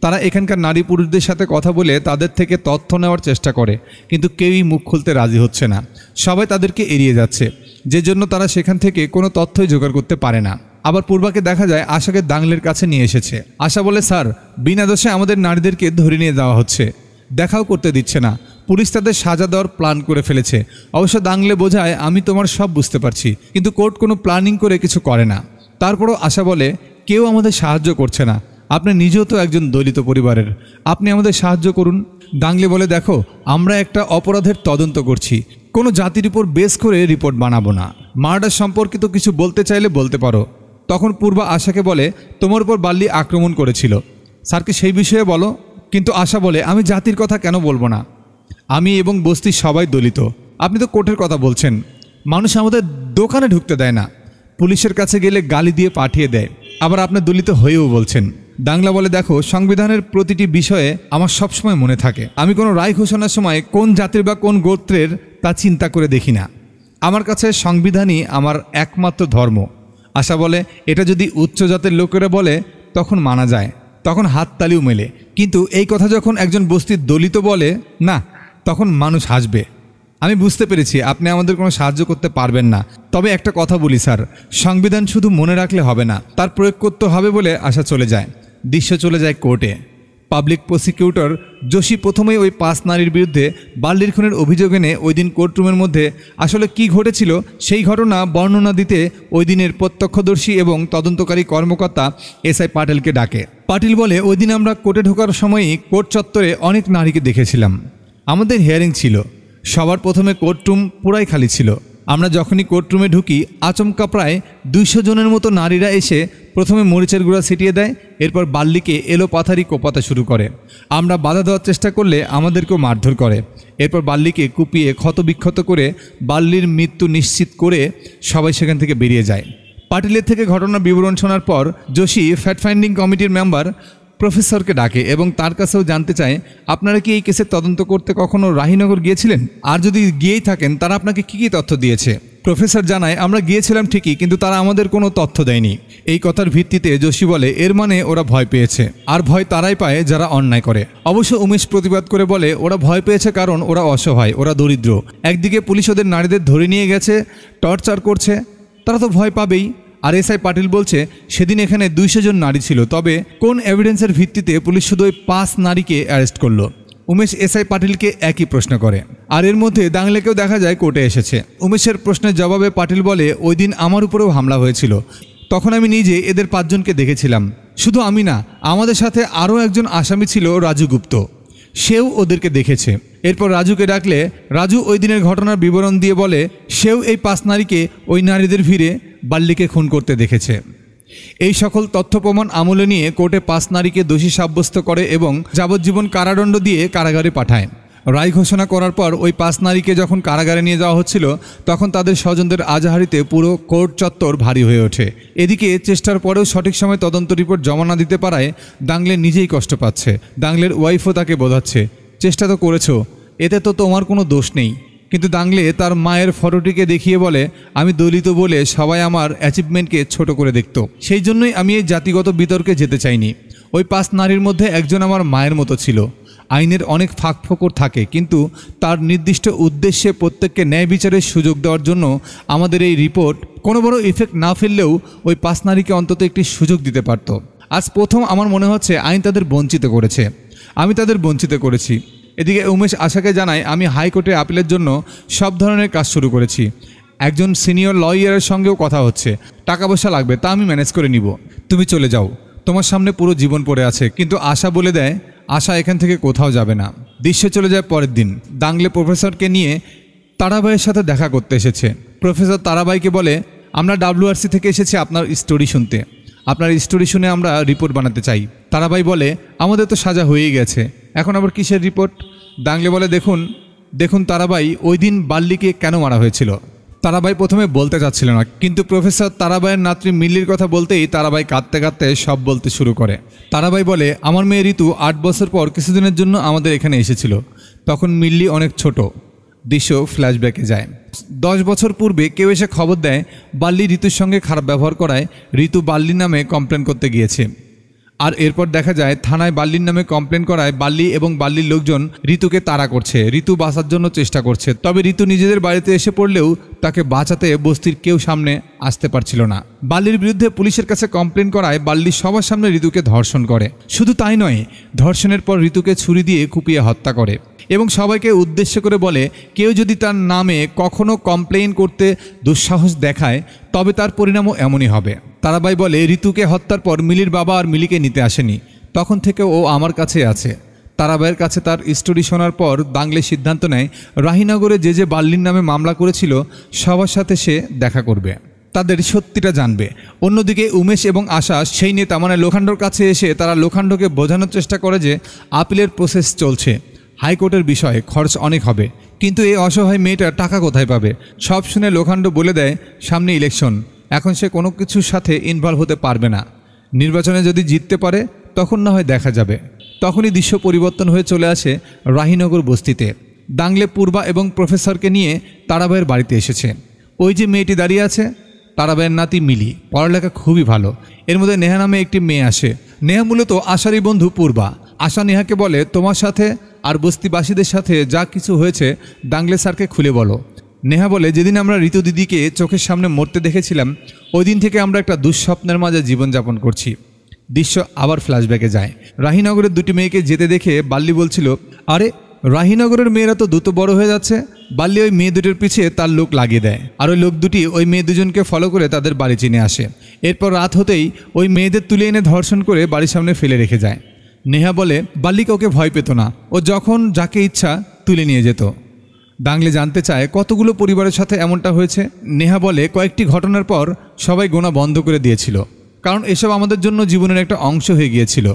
তারা এখানকার নারী পুরুষদের সাথে কথা বলে তাদের থেকে তথ্য নেওয়ার চেষ্টা করে, কিন্তু কেউই মুখ খুলতে রাজি হচ্ছে না। সবাই তাদেরকে এড়িয়ে যাচ্ছে, যে জন্য তারা সেখান থেকে কোনো তথ্যই জোগাড় করতে পারে না। আবার পূর্বাকে দেখা যায় আশাকে দাংলের কাছে নিয়ে এসেছে। আশা বলে স্যার, বিনা দোষে আমাদের নারীদেরকে ধরে নিয়ে যাওয়া হচ্ছে, দেখাও করতে দিচ্ছে না, পুলিশ তাদের সাজা দেওয়ার প্ল্যান করে ফেলেছে। অবশ্য দাংলে বোঝায় আমি তোমার সব বুঝতে পারছি, কিন্তু কোর্ট কোনো প্ল্যানিং করে কিছু করে না। তারপরও আশা বলে কেউ আমাদের সাহায্য করছে না, আপনি নিজেও তো একজন দলিত পরিবারের, আপনি আমাদের সাহায্য করুন। দাংলে বলে দেখো আমরা একটা অপরাধের তদন্ত করছি, কোনো জাতির উপর বেস করে রিপোর্ট বানাবো না। মার্ডার সম্পর্কিত কিছু বলতে চাইলে বলতে পারো। তখন পূর্বা আশাকে বলে তোমার উপর বাল্লি আক্রমণ করেছিল, স্যারকে সেই বিষয়ে বলো। কিন্তু আশা বলে আমি জাতির কথা কেন বলবো না, আমি এবং বস্তির সবাই দলিত। আপনি তো কোর্টের কথা বলছেন, মানুষ আমাদের দোকানে ঢুকতে দেয় না, পুলিশের কাছে গেলে গালি দিয়ে পাঠিয়ে দেয়, আবার আপনি দলিত হয়েও বলছেন। দাংলা বলে, দেখো, সংবিধানের প্রতিটি বিষয়ে আমার সবসময় মনে থাকে। আমি কোনো রায় ঘোষণার সময় কোন জাতির বা কোন গোত্রের তা চিন্তা করে দেখি না। আমার কাছে সংবিধানই আমার একমাত্র ধর্ম। আশা বলে, এটা যদি উচ্চ জাতের লোকেরা বলে তখন মানা যায়, তখন হাততালিও মেলে, কিন্তু এই কথা যখন একজন বস্তির দলিত বলে না, তখন মানুষ হাসবে। আমি বুঝতে পেরেছি আপনি আমাদের কোনো সাহায্য করতে পারবেন না, তবে একটা কথা বলি স্যার, সংবিধান শুধু মনে রাখলে হবে না, তার প্রয়োগ করতে হবে বলে আশা চলে যায়। দৃশ্য চলে যায় কোর্টে। পাবলিক প্রসিকিউটর যোশী প্রথমেই ওই 5 নারীর বিরুদ্ধে বার্লির খুনের অভিযোগ এনে ওই দিন কোর্টরুমের মধ্যে আসলে কি ঘটেছিল সেই ঘটনা বর্ণনা দিতে ওই দিনের প্রত্যক্ষদর্শী এবং তদন্তকারী কর্মকর্তা এসআই পাটেলকে ডাকে। পাটিল বলে, ওই দিন আমরা কোর্টে ঢোকার সময়ই কোর্ট চত্বরে অনেক নারীকে দেখেছিলাম। আমাদের হিয়ারিং ছিল, সবার প্রথমে কোর্টরুম পুরাই খালি ছিল। আমরা যখনই কোর্টরুমে ঢুকি আচমকা প্রায় 200 জনের মতো নারীরা এসে প্রথমে মরিচের গুঁড়া ছিটিয়ে দেয়, এরপর বাল্লিকে এলো পাথারি কোপাতে শুরু করে। আমরা বাধা দেওয়ার চেষ্টা করলে আমাদেরকেও মারধর করে। এরপর বাল্লিকে কুপিয়ে ক্ষতবিক্ষত করে বাল্লির মৃত্যু নিশ্চিত করে সবাই সেখান থেকে বেরিয়ে যায়। পাটিলের থেকে ঘটনার বিবরণ শোনার পর যোশী ফ্যাক্ট ফাইন্ডিং কমিটির মেম্বার প্রফেসরকে ডাকে এবং তার কাছেও জানতে চায়, আপনারা কি এই কেসের তদন্ত করতে কখনো রাহিনগর গিয়েছিলেন? আর যদি গিয়েই থাকেন তারা আপনাকে কী কী তথ্য দিয়েছে? প্রফেসর জানায়, আমরা গিয়েছিলাম ঠিকই, কিন্তু তারা আমাদের কোনো তথ্য দেয়নি। এই কথার ভিত্তিতে যোশী বলে, এর মানে ওরা ভয় পেয়েছে, আর ভয় তারাই পায় যারা অন্যায় করে। অবশ্য উমেশ প্রতিবাদ করে বলে, ওরা ভয় পেয়েছে কারণ ওরা অসহায়, ওরা দরিদ্র। একদিকে পুলিশ ওদের নারীদের ধরে নিয়ে গেছে, টর্চার করছে, তারা তো ভয় পাবেই। আর এসআই পাটিল বলছে, সেদিন এখানে 200 জন নারী ছিল, তবে কোন এভিডেন্সের ভিত্তিতে পুলিশ শুধু ওই 5 নারীকে অ্যারেস্ট করলো? উমেশ এসআই পাটিলকে একই প্রশ্ন করে। আর এর মধ্যে দাংলেকেও দেখা যায় কোর্টে এসেছে। উমেশের প্রশ্নের জবাবে পাটিল বলে, ওই দিন আমার উপরেও হামলা হয়েছিল, তখন আমি নিজে এদের 5 জনকে দেখেছিলাম। শুধু আমি না, আমাদের সাথে আরও একজন আসামি ছিল, রাজু গুপ্ত, সেও ওদেরকে দেখেছে। এরপর রাজুকে ডাকলে রাজু ওই দিনের ঘটনার বিবরণ দিয়ে বলে, সেও এই 5 নারীকে ওই নারীদের ভিড়ে বাল্লিকে খুন করতে দেখেছে। এই সকল তথ্য প্রমাণ আমলে নিয়ে কোর্টে 5 নারীকে দোষী সাব্যস্ত করে এবং যাবজ্জীবন কারাদণ্ড দিয়ে কারাগারে পাঠায়। রায় ঘোষণা করার পর ওই 5 নারীকে যখন কারাগারে নিয়ে যাওয়া হচ্ছিল তখন তাদের স্বজনদের আজাহারিতে পুরো কোর্ট চত্বর ভারী হয়ে ওঠে। এদিকে চেষ্টার পরেও সঠিক সময় তদন্ত রিপোর্ট জমা না দিতে পারায় দাংলে নিজেই কষ্ট পাচ্ছে। দাংলের ওয়াইফও তাকে বোঝাচ্ছে, চেষ্টা তো করেছো, এতে তো তোমার কোনো দোষ নেই। কিন্তু দাংলে তার মায়ের ফটোটিকে দেখিয়ে বলে, আমি দলিত বলে সবাই আমার অ্যাচিভমেন্টকে ছোট করে দেখত, সেই জন্যই আমি এই জাতিগত বিতর্কে যেতে চাইনি। ওই 5 নারীর মধ্যে একজন আমার মায়ের মতো ছিল। আইনের অনেক ফাঁকফোকর থাকে, কিন্তু তার নির্দিষ্ট উদ্দেশ্যে প্রত্যেককে ন্যায় বিচারের সুযোগ দেওয়ার জন্য আমাদের এই রিপোর্ট কোনো বড় ইফেক্ট না ফেললেও ওই 5 নারীকে অন্তত একটি সুযোগ দিতে পারত। আজ প্রথম আমার মনে হচ্ছে আইন তাদের বঞ্চিত করেছে, আমি তাদের বঞ্চিত করেছি। এদিকে উমেশ আশাকে জানায়, আমি হাইকোর্টে আপিলের জন্য সব ধরনের কাজ শুরু করেছি। একজন সিনিয়র লয়ারের সঙ্গেও কথা হচ্ছে, টাকা পয়সা লাগবে, তা আমি ম্যানেজ করে নিব, তুমি চলে যাও, তোমার সামনে পুরো জীবন পড়ে আছে। কিন্তু আশা বলে দেয়, আশা এখান থেকে কোথাও যাবে না। দৃশ্য চলে যায় পরের দিন। দাংলে প্রফেসরকে নিয়ে তারাবাইয়ের সাথে দেখা করতে এসেছে। প্রফেসর তারাবাইকে বলে, আমরা WRC থেকে এসেছি আপনার স্টোরি শুনতে, আপনার স্টোরি শুনে আমরা রিপোর্ট বানাতে চাই। তারাবাই বলে, আমাদের তো সাজা হয়েই গেছে, এখন আবার কিসের রিপোর্ট? দাংলে বলে, দেখুন তারাবাই, ওই দিন বাল্লিকে কেন মারা হয়েছিল। তারাবাই প্রথমে বলতে চাচ্ছিল না, কিন্তু প্রফেসর তারাবাইয়ের নাতনি মিল্লির কথা বলতেই তারাবাই কাঁদতে কাঁদতে সব বলতে শুরু করে। তারাবাই বলে, আমার মেয়ে ঋতু 8 বছর পর কিছুদিনের জন্য আমাদের এখানে এসেছিল, তখন মিল্লি অনেক ছোট। দৃশ্য ফ্ল্যাশব্যাকে যায়। 10 বছর পূর্বে কেউ এসে খবর দেয় বাল্লি ঋতুর সঙ্গে খারাপ ব্যবহার করায় ঋতু বাল্লি নামে কমপ্লেন করতে গিয়েছে। আর এরপর দেখা যায় থানায় বাল্লির নামে কমপ্লেন করায় বাল্লি এবং বাল্লির লোকজন ঋতুকে তাড়া করছে, ঋতু বাঁচার জন্য চেষ্টা করছে। তবে ঋতু নিজেদের বাড়িতে এসে পড়লেও তাকে বাঁচাতে বস্তির কেউ সামনে আসতে পারছিল না। বাল্লির বিরুদ্ধে পুলিশের কাছে কমপ্লেন করায় বাল্লি সবার সামনে ঋতুকে ধর্ষণ করে। শুধু তাই নয়, ধর্ষণের পর ঋতুকে ছুরি দিয়ে কুপিয়ে হত্যা করে এবং সবাইকে উদ্দেশ্য করে বলে, কেউ যদি তার নামে কখনো কমপ্লেন করতে দুঃসাহস দেখায় তবে তার পরিণামও এমনই হবে। তারাবাই বলে, ঋতুকে হত্যার পর মিলির বাবা আর মিলিকে নিতে আসেনি, তখন থেকে ও আমার কাছে আছে। তারাবাইয়ের কাছে তার স্টোরি শোনার পর দাংলে সিদ্ধান্ত নেয়, রাহিনগরে যে বাল্লির নামে মামলা করেছিল সবার সাথে সে দেখা করবে, তাদের সত্যিটা জানবে। অন্যদিকে উমেশ এবং আশা সেই নেতা মানে লোখান্ডর কাছে এসে তারা লোখান্ডকে বোঝানোর চেষ্টা করে যে আপিলের প্রসেস চলছে, হাইকোর্টের বিষয়ে খরচ অনেক হবে, কিন্তু এই অসহায় মেয়েটা টাকা কোথায় পাবে। সব শুনে লোখান্ড বলে দেয়, সামনে ইলেকশন, এখন সে কোনো কিছুর সাথে ইনভলভ হতে পারবে না। নির্বাচনে যদি জিততে পারে তখন না হয় দেখা যাবে। তখনই দৃশ্য পরিবর্তন হয়ে চলে আসে রাহিনগর বস্তিতে। দাংলে পূর্বা এবং প্রফেসরকে নিয়ে তারাবাইয়ের বাড়িতে এসেছে। ওই যে মেয়েটি দাঁড়িয়ে আছে, তারাবাইয়ের নাতি মিলি, পড়ালেখা খুবই ভালো। এর মধ্যে নেহা নামে একটি মেয়ে আসে। নেহা মূলত আশারই বন্ধু পূর্বা। আশা নেহাকে বলে, তোমার সাথে আর বস্তিবাসীদের সাথে যা কিছু হয়েছে দাংলে স্যারকে খুলে বলো। নেহা বলে, যেদিন আমরা ঋতু দিদিকে চোখের সামনে মরতে দেখেছিলাম ওই দিন থেকে আমরা একটা দুঃস্বপ্নের মাঝে জীবনযাপন করছি। দৃশ্য আবার ফ্ল্যাশব্যাকে যায়। রাহিনগরের দুটি মেয়েকে যেতে দেখে বাল্লি বলছিল, আরে রাহিনগরের মেয়েরা তো দ্রুত বড় হয়ে যাচ্ছে। বাল্লি ওই মেয়ে দুটোর পিছিয়ে তার লোক লাগিয়ে দেয়, আর ওই লোক দুটি ওই মেয়ে দুজনকে ফলো করে তাদের বাড়ি চিনে আসে। এরপর রাত হতেই ওই মেয়েদের তুলে এনে ধর্ষণ করে বাড়ির সামনে ফেলে রেখে যায়। নেহা বলে, বাল্লি কাউকে ভয় পেত না, ও যখন যাকে ইচ্ছা তুলে নিয়ে যেত। দাংলে জানতে চায় কতগুলো পরিবারের সাথে এমনটা হয়েছে। নেহা বলে, কয়েকটি ঘটনার পর সবাই গোনা বন্ধ করে দিয়েছিল, কারণ এসব আমাদের জন্য জীবনের একটা অংশ হয়ে গিয়েছিল।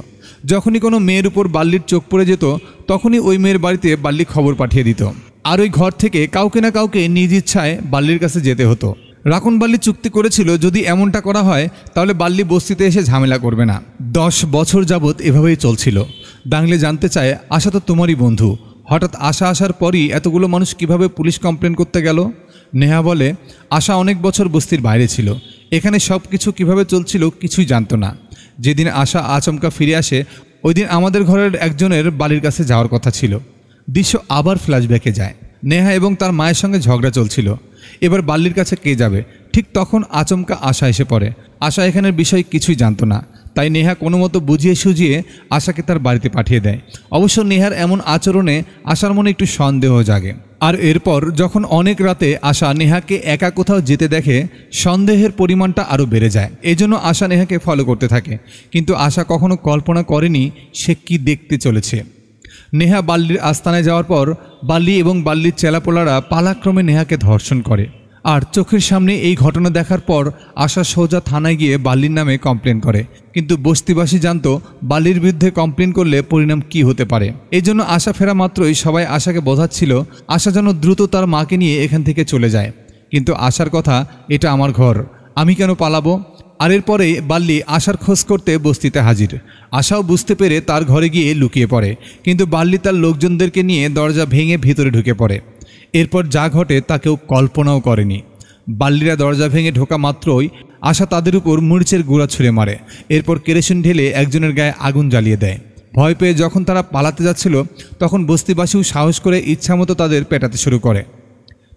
যখনই কোনো মেয়ের উপর বাল্লির চোখ পড়ে যেত তখনই ওই মেয়ের বাড়িতে বাল্লি খবর পাঠিয়ে দিত, আর ওই ঘর থেকে কাউকে না কাউকে নিজ ইচ্ছায় বাল্লির কাছে যেতে হতো। রাখন বাল্লি চুক্তি করেছিল যদি এমনটা করা হয় তাহলে বাল্লি বস্তিতে এসে ঝামেলা করবে না। 10 বছর যাবৎ এভাবেই চলছিল। দাংলে জানতে চায়, আশা তো তোমারই বন্ধু, হঠাৎ আশা আসার পরই এতগুলো মানুষ কিভাবে পুলিশ কমপ্লেন করতে গেল? নেহা বলে, আশা অনেক বছর বস্তির বাইরে ছিল, এখানে সব কিছু কীভাবে চলছিল কিছুই জানতো না। যেদিন আশা আচমকা ফিরে আসে ওই দিন আমাদের ঘরের একজনের বাড়ির কাছে যাওয়ার কথা ছিল। দৃশ্য আবার ফ্ল্যাশব্যাকে যায়। নেহা এবং তার মায়ের সঙ্গে ঝগড়া চলছিল, এবার বাল্লির কাছে কে যাবে? ঠিক তখন আচমকা আশা এসে পড়ে। আশা এখানের বিষয় কিছুই জানতো না, তাই নেহা কোনো মতো বুঝিয়ে সুঝিয়ে আশাকে তার বাড়িতে পাঠিয়ে দেয়। অবশ্য নেহার এমন আচরণে আশার মনে একটু সন্দেহ জাগে। আর এরপর যখন অনেক রাতে আশা নেহাকে একা কোথাও যেতে দেখে সন্দেহের পরিমাণটা আরও বেড়ে যায়। এজন্য আশা নেহাকে ফলো করতে থাকে, কিন্তু আশা কখনো কল্পনা করেনি সে কি দেখতে চলেছে। নেহা বাল্লির আস্তানায় যাওয়ার পর বাল্লি এবং বাল্লির চেলাপোলারা পালাক্রমে নেহাকে ধর্ষণ করে। আর চোখের সামনে এই ঘটনা দেখার পর আশা সোজা থানায় গিয়ে বাল্লির নামে কমপ্লেন করে। কিন্তু বস্তিবাসী জানতো বাল্লির বিরুদ্ধে কমপ্লেন করলে পরিণাম কি হতে পারে। এই জন্য আশা ফেরা মাত্রই সবাই আশাকে বোঝাচ্ছিল আশা যেন দ্রুত তার মাকে নিয়ে এখান থেকে চলে যায়। কিন্তু আশার কথা, এটা আমার ঘর, আমি কেন পালাবো? আর এরপরেই বাল্লি আশার খোঁজ করতে বস্তিতে হাজির। আশাও বুঝতে পেরে তার ঘরে গিয়ে লুকিয়ে পড়ে, কিন্তু বাল্লি তার লোকজনদেরকে নিয়ে দরজা ভেঙে ভিতরে ঢুকে পড়ে। এরপর যা ঘটে তা কেউ কল্পনাও করেনি। বাল্লিরা দরজা ভেঙে ঢোকা মাত্রই আশা তাদের উপর মরিচের গুঁড়া ছুঁড়ে মারে, এরপর কেরোসিন ঢেলে একজনের গায়ে আগুন জ্বালিয়ে দেয়। ভয় পেয়ে যখন তারা পালাতে যাচ্ছিল তখন বস্তিবাসীও সাহস করে ইচ্ছামতো তাদের পেটাতে শুরু করে।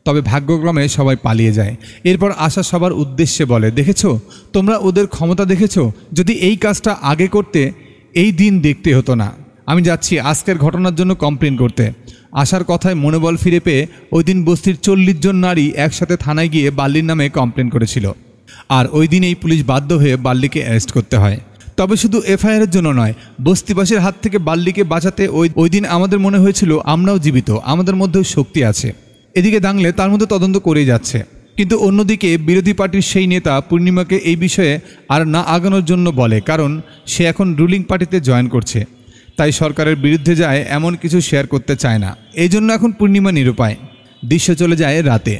তবে ভাগ্যক্রমে সবাই পালিয়ে যায়। এরপর আশা সবার উদ্দেশ্যে বলে, দেখেছো, তোমরা ওদের ক্ষমতা দেখেছো? যদি এই কাজটা আগে করতে এই দিন দেখতে হতো না। আমি যাচ্ছি আজকের ঘটনার জন্য কমপ্লেন করতে। আশার কথায় মনোবল ফিরে পেয়ে ওই দিন বস্তির 40 জন নারী একসাথে থানায় গিয়ে বাল্লির নামে কমপ্লেন করেছিল। আর ওই দিনেই পুলিশ বাধ্য হয়ে বাল্লিকে অ্যারেস্ট করতে হয়। তবে শুধু এফআইআরের জন্য নয়, বস্তিবাসীর হাত থেকে বাল্লিকে বাঁচাতে ওই দিন আমাদের মনে হয়েছিল আমরাও জীবিত, আমাদের মধ্যেও শক্তি আছে। এদিকে দাংলে তার মধ্যে তদন্ত করেই যাচ্ছে, কিন্তু অন্যদিকে বিরোধী পার্টির সেই নেতা পূর্ণিমাকে এই বিষয়ে আর না আগানোর জন্য বলে, কারণ সে এখন রুলিং পার্টিতে জয়েন করছে, তাই সরকারের বিরুদ্ধে যায় এমন কিছু শেয়ার করতে চায় না। এই জন্য এখন পূর্ণিমা নিরুপায়। দৃশ্য চলে যায় রাতে।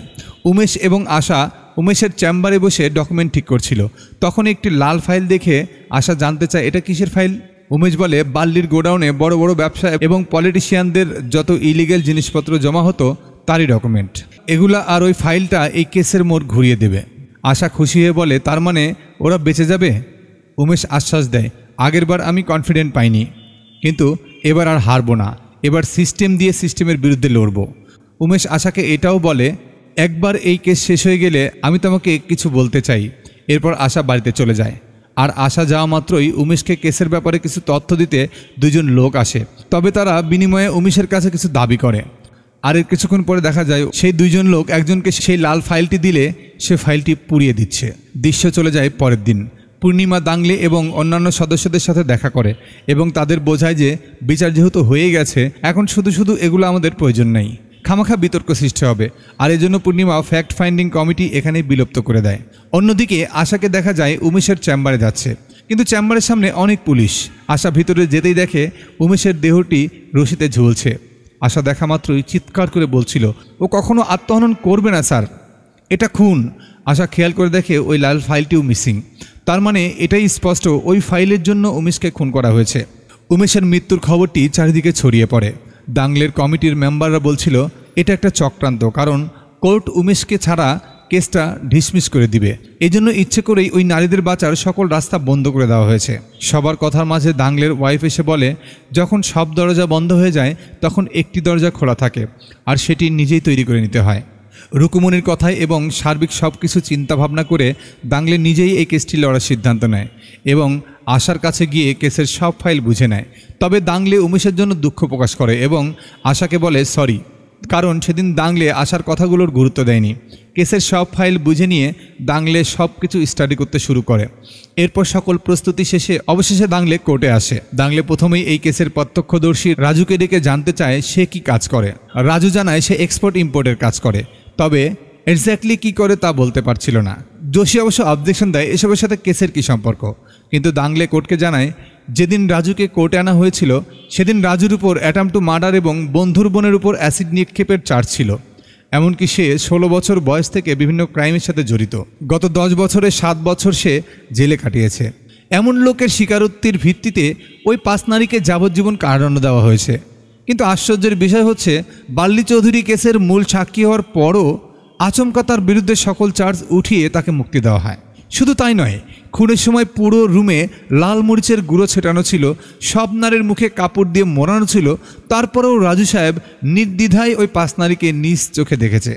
উমেশ এবং আশা উমেশের চেম্বারে বসে ডকুমেন্ট ঠিক করছিল। তখন একটি লাল ফাইল দেখে আশা জানতে চায়, এটা কিসের ফাইল? উমেশ বলে, বাল্লির গোডাউনে বড় বড় ব্যবসা এবং পলিটিশিয়ানদের যত ইলিগেল জিনিসপত্র জমা হতো তারই ডকুমেন্ট এগুলা, আর ওই ফাইলটা এই কেসের মোড় ঘুরিয়ে দেবে। আশা খুশি হয়ে বলে, তার মানে ওরা বেঁচে যাবে? উমেশ আশ্বাস দেয়, আগেরবার আমি কনফিডেন্ট পাইনি, কিন্তু এবার আর হারবো না, এবার সিস্টেম দিয়ে সিস্টেমের বিরুদ্ধে লড়ব। উমেশ আশাকে এটাও বলে, একবার এই কেস শেষ হয়ে গেলে আমি তোমাকে কিছু বলতে চাই। এরপর আশা বাড়িতে চলে যায়। আর আশা যাওয়া মাত্রই উমেশকে কেসের ব্যাপারে কিছু তথ্য দিতে দুজন লোক আসে। তবে তারা বিনিময়ে উমেশের কাছে কিছু দাবি করে। আর এর কিছুক্ষণ পরে দেখা যায় সেই দুইজন লোক একজনকে সেই লাল ফাইলটি দিলে সে ফাইলটি পুড়িয়ে দিচ্ছে। দৃশ্য চলে যায় পরের দিন। পূর্ণিমা দাংলে এবং অন্যান্য সদস্যদের সাথে দেখা করে এবং তাদের বোঝায় যে বিচার যেহেতু হয়ে গেছে, এখন শুধু শুধু এগুলো আমাদের প্রয়োজন নেই, খামাখা বিতর্ক সৃষ্টি হবে। আর এজন্য পূর্ণিমা ফ্যাক্ট ফাইন্ডিং কমিটি এখানে বিলুপ্ত করে দেয়। অন্যদিকে আশাকে দেখা যায় উমেশের চেম্বারে যাচ্ছে, কিন্তু চেম্বারের সামনে অনেক পুলিশ। আশা ভিতরে যেতেই দেখে উমেশের দেহটি রশিতে ঝুলছে। আশা দেখা মাত্রই চিৎকার করে বলছিল, ও কখনো আত্মহনন করবে না স্যার, এটা খুন, আশা খেয়াল করে দেখে ওই লাল ফাইলটিও মিসিং। তার মানে এটাই স্পষ্ট ওই ফাইলের জন্য উমেশকে খুন করা হয়েছে। উমেশের মৃত্যুর খবরটি চারিদিকে ছড়িয়ে পড়ে। দাঙ্গলের কমিটির মেম্বাররা বলছিল এটা একটা চক্রান্ত, কারণ কোর্ট উমেশকে ছাড়া কেসটা ডিসমিস করে দিবে। এজন্য ইচ্ছে করেই ওই নারীদের বাঁচার সকল রাস্তা বন্ধ করে দেওয়া হয়েছে। সবার কথার মাঝে দাঙ্গলের ওয়াইফ এসে বলে, যখন সব দরজা বন্ধ হয়ে যায় তখন একটি দরজা খোলা থাকে, আর সেটি নিজেই তৈরি করে নিতে হয়। রুকুমনির কথায় এবং সার্বিক সব কিছু চিন্তাভাবনা করে দাঙ্গলে নিজেই এই কেসটি লড়ার সিদ্ধান্ত নেয় এবং আশার কাছে গিয়ে কেসের সব ফাইল বুঝে নেয়। তবে দাঙ্গলে উমেশের জন্য দুঃখ প্রকাশ করে এবং আশাকে বলে সরি, কারণ সেদিন দাঙ্গলে আশার কথাগুলোর গুরুত্ব দেয়নি। কেসের সব ফাইল বুঝে নিয়ে দাঙ্গলে সব কিছু স্টাডি করতে শুরু করে। এরপর সকল প্রস্তুতি শেষে অবশেষে দাঙ্গলে কোর্টে আসে। দাঙ্গলে প্রথমেই এই কেসের প্রত্যক্ষদর্শী রাজুকে ডেকে জানতে চায় সে কি কাজ করে। রাজু জানায় সে এক্সপোর্ট ইম্পোর্টের কাজ করে, তবে এক্স্যাক্টলি কি করে তা বলতে পারছিল না। যোশী অবশ্য অবজেকশন দেয় এসবের সাথে কেসের কি সম্পর্ক, কিন্তু দাঙ্গলে কোর্টকে জানায় যেদিন রাজুকে কোর্টে আনা হয়েছিল সেদিন রাজুর উপর অ্যাটেম্পট টু মার্ডার এবং বন্ধুর বোনের উপর অ্যাসিড নিক্ষেপের চার্জ ছিল। এমনকি সে 16 বছর বয়স থেকে বিভিন্ন ক্রাইমের সাথে জড়িত। গত 10 বছরে 7 বছর সে জেলে কাটিয়েছে। এমন লোকের স্বীকারোক্তির ভিত্তিতে ওই 5 নারীকে যাবজ্জীবন কারাদণ্ড দেওয়া হয়েছে। কিন্তু আশ্চর্যের বিষয় হচ্ছে বাল্লি চৌধুরী কেসের মূল সাক্ষী হওয়ার পরও আচমকা তার বিরুদ্ধে সকল চার্জ উঠিয়ে তাকে মুক্তি দেওয়া হয়। শুধু তাই নয়, খুনের সময় পুরো রুমে লাল মরিচের গুঁড়ো ছেটানো ছিল, সব নারীর মুখে কাপড় দিয়ে মোড়ানো ছিল। তারপরেও রাজু সাহেব নির্দ্বিধায় ওই 5 নারীকে নিজ চোখে দেখেছে।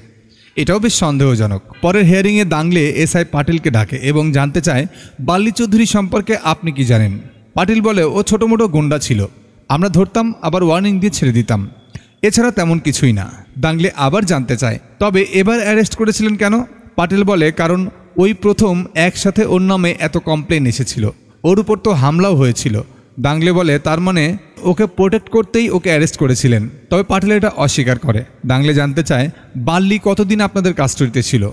এটাও বেশ সন্দেহজনক। পরের হিয়ারিংয়ে দাঙ্গলে এসআই পাটিলকে ডাকে এবং জানতে চায় বাল্লি চৌধুরী সম্পর্কে আপনি কি জানেন। পাটিল বলে ও ছোটো মোটো গুন্ডা ছিল, আমরা ধরতাম আবার ওয়ার্নিং দিয়ে ছেড়ে দিতাম, এছাড়া তেমন কিছুই না। দাঙ্গলে আবার জানতে চায় তবে এবার অ্যারেস্ট করেছিলেন কেন। পাটিল বলে কারণ ওই প্রথম একসাথে ওর নামে এত কমপ্লেন এসেছিল, ওর উপর তো হামলাও হয়েছিল। দাঙ্গলে বলে তার মানে ওকে প্রোটেক্ট করতেই ওকে অ্যারেস্ট করেছিলেন। তবে পাটিল এটা অস্বীকার করে। দাঙ্গলে জানতে চায় বাল্লি কতদিন আপনাদের কাস্টডিতে ছিল।